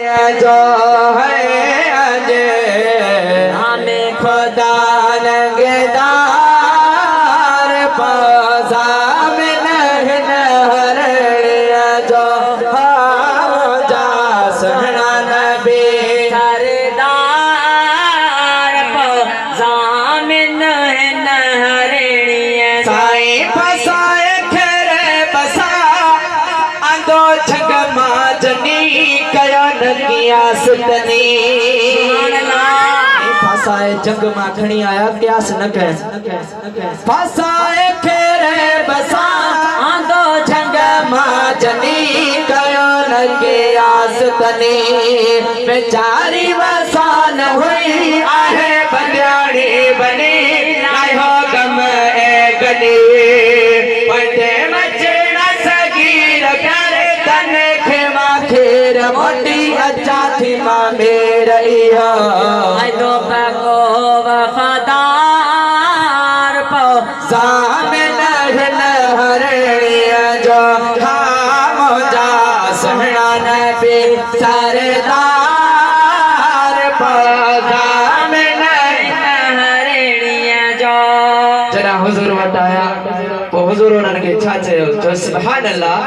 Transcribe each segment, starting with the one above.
जो है अजय हमें खुदा नगदार पासा में नहर जो हम जा सहना नबी सरदार पासा में नहर साई फसाए खेरे बसा अंदो छग माजनी फासाए जंग में खणी आया क्यास न कह फासाए खेरे बसा आंदो जंग माजनी कयो न क्यास तनी बेचारी वसान हुई आहे बंदियाड़ी बनी आयो गम ए गनी पटे मचना सगीर प्यारे तन खेमा खेर मोटी अच्छा थी मां मेरिया दो पको वफादार पो सामन हरिया जो हम जा सहना नबी सरदार पो सामन हरिया जो जरा हुजूर वटाया पो हुजूर उन्हनि खे छा चयो जो सुभान अल्लाह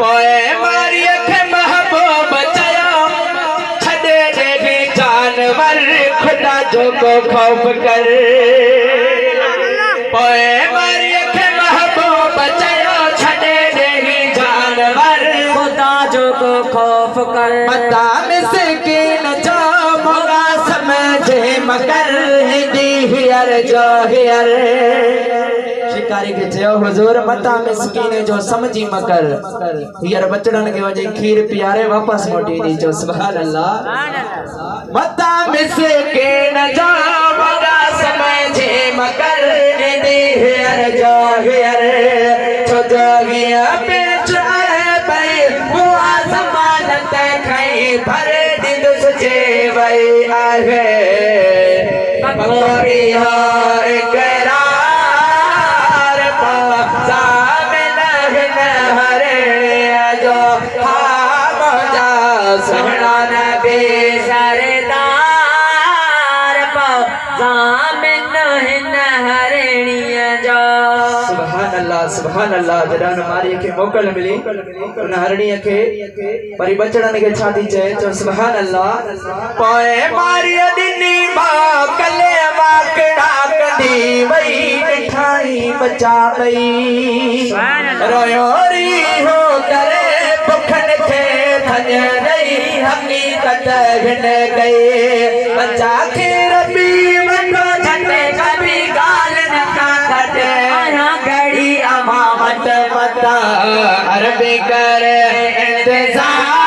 पोए मारी अख महबूब चयो छॾे दे भी जानवर खुदा जो को खौफ कर पोए मारी अख महबूब चयो छॾे दे भी जानवर खुदा जो को खौफ कर मता मिस्कीन जो मोगा समझे मगर हिंदी हियर जो हियर शिकारी के चयो हुजूर मता मिस्कीन जो समझी मकर हियर बचड़न के वजे खीर पियारे वापस मोटी दी जो सुभान अल्लाह मता मिस्कीन जो मोगा समझे मकर हिंदी हियर जो हियर छो जगिया पे चाहे भाई वो आसमान ते खई भर दिन सुचे वई आहे पकोड़ी हो एकरा सहना नबी सरदार पामिन हरिया जो सुभान अल्लाह जॾहिं मारी खे मोकल मिली उन हरणीअ खे वरी बचड़नि खे छा थी चए चओ सुभान अल्लाह पोइ मारी ॾिनी मोकल माकड़ा कढी वई ॾिठाई बचा वई रोयो री हो करे बुखन थे थन रही हकीकत घिन गई बचा के रबी वठो छटे कभी गाल न का कटे आया घड़ी अमा मत मत अरबी करे इंतजार